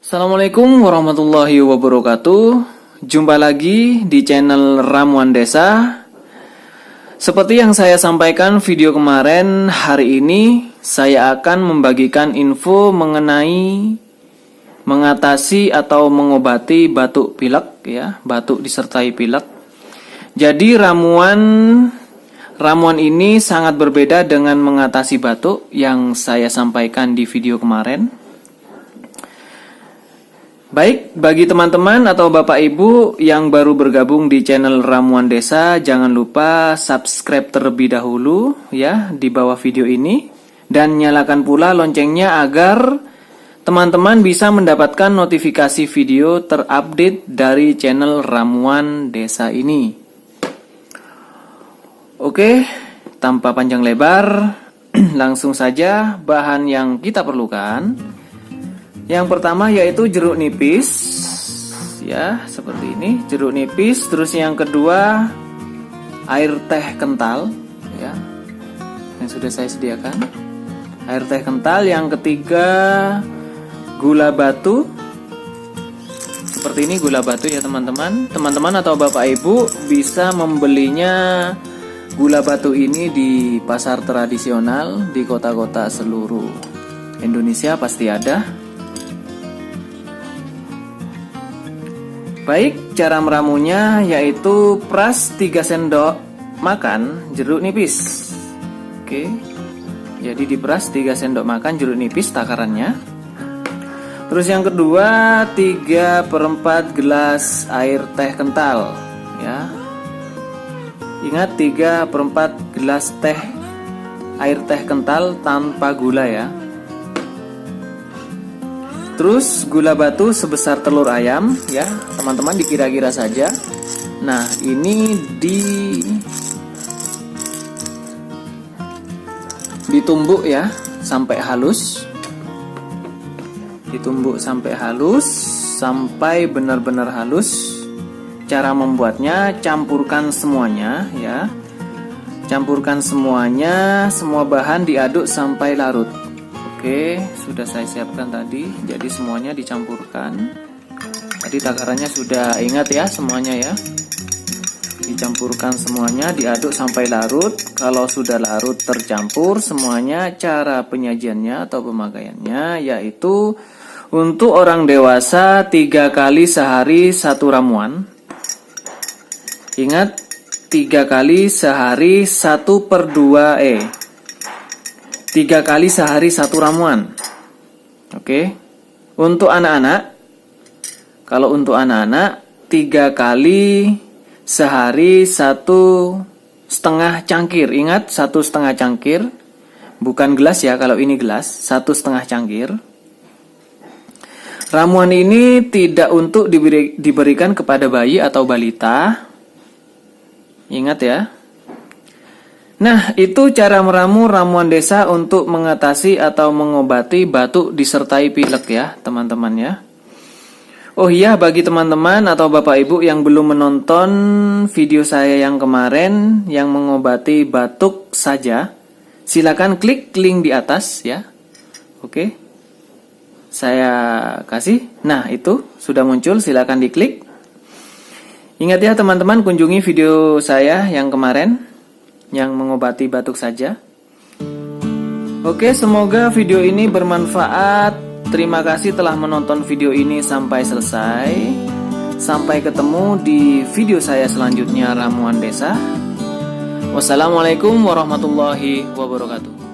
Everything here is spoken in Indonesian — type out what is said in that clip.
Assalamualaikum warahmatullahi wabarakatuh. Jumpa lagi di channel Ramuan Desa. Seperti yang saya sampaikan video kemarin, hari ini saya akan membagikan info mengenai mengatasi atau mengobati batuk pilek ya, batuk disertai pilek. Jadi ramuan ini sangat berbeda dengan mengatasi batuk yang saya sampaikan di video kemarin. Baik, bagi teman-teman atau Bapak Ibu yang baru bergabung di channel Ramuan Desa, jangan lupa subscribe terlebih dahulu ya di bawah video ini dan nyalakan pula loncengnya agar teman-teman bisa mendapatkan notifikasi video terupdate dari channel Ramuan Desa ini. Oke, tanpa panjang lebar, langsung saja bahan yang kita perlukan. Yang pertama yaitu jeruk nipis, ya seperti ini, jeruk nipis. Terus yang kedua air teh kental, ya, yang sudah saya sediakan. Air teh kental. Yang ketiga gula batu, seperti ini gula batu ya teman-teman. Teman-teman atau Bapak Ibu bisa membelinya gula batu ini di pasar tradisional di kota-kota seluruh Indonesia pasti ada. Baik, cara meramunya yaitu peras 3 sendok makan jeruk nipis. Oke, jadi diperas 3 sendok makan jeruk nipis takarannya. Terus yang kedua 3/4 gelas air teh kental ya. Ingat 3/4 gelas air teh kental tanpa gula ya. Terus gula batu sebesar telur ayam ya, teman-teman dikira-kira saja. Nah, ini ditumbuk ya sampai halus. Ditumbuk sampai halus, sampai benar-benar halus. Cara membuatnya, campurkan semuanya ya. Campurkan semuanya, semua bahan diaduk sampai larut. Oke, sudah saya siapkan tadi. Jadi semuanya dicampurkan. Tadi takarannya sudah ingat ya semuanya ya. Dicampurkan semuanya, diaduk sampai larut. Kalau sudah larut tercampur semuanya, cara penyajiannya atau pemakaiannya yaitu untuk orang dewasa 3 kali sehari 1 ramuan. Ingat 3 kali sehari 1/2 3 kali sehari 1 ramuan. Oke. Untuk anak-anak, kalau untuk anak-anak 3 kali sehari 1,5 cangkir. Ingat 1,5 cangkir, bukan gelas ya. Kalau ini gelas 1,5 cangkir. Ramuan ini tidak untuk diberikan kepada bayi atau balita. Ingat ya. Nah, itu cara meramu ramuan desa untuk mengatasi atau mengobati batuk disertai pilek ya, teman-teman ya. Oh iya, bagi teman-teman atau Bapak Ibu yang belum menonton video saya yang kemarin yang mengobati batuk saja, silakan klik link di atas ya. Oke. Saya kasih. Nah, itu sudah muncul, silakan diklik. Ingat ya teman-teman, kunjungi video saya yang kemarin yang mengobati batuk saja. Oke, semoga video ini bermanfaat. Terima kasih telah menonton video ini sampai selesai. Sampai ketemu di video saya selanjutnya, Ramuan Desa. Wassalamualaikum warahmatullahi wabarakatuh.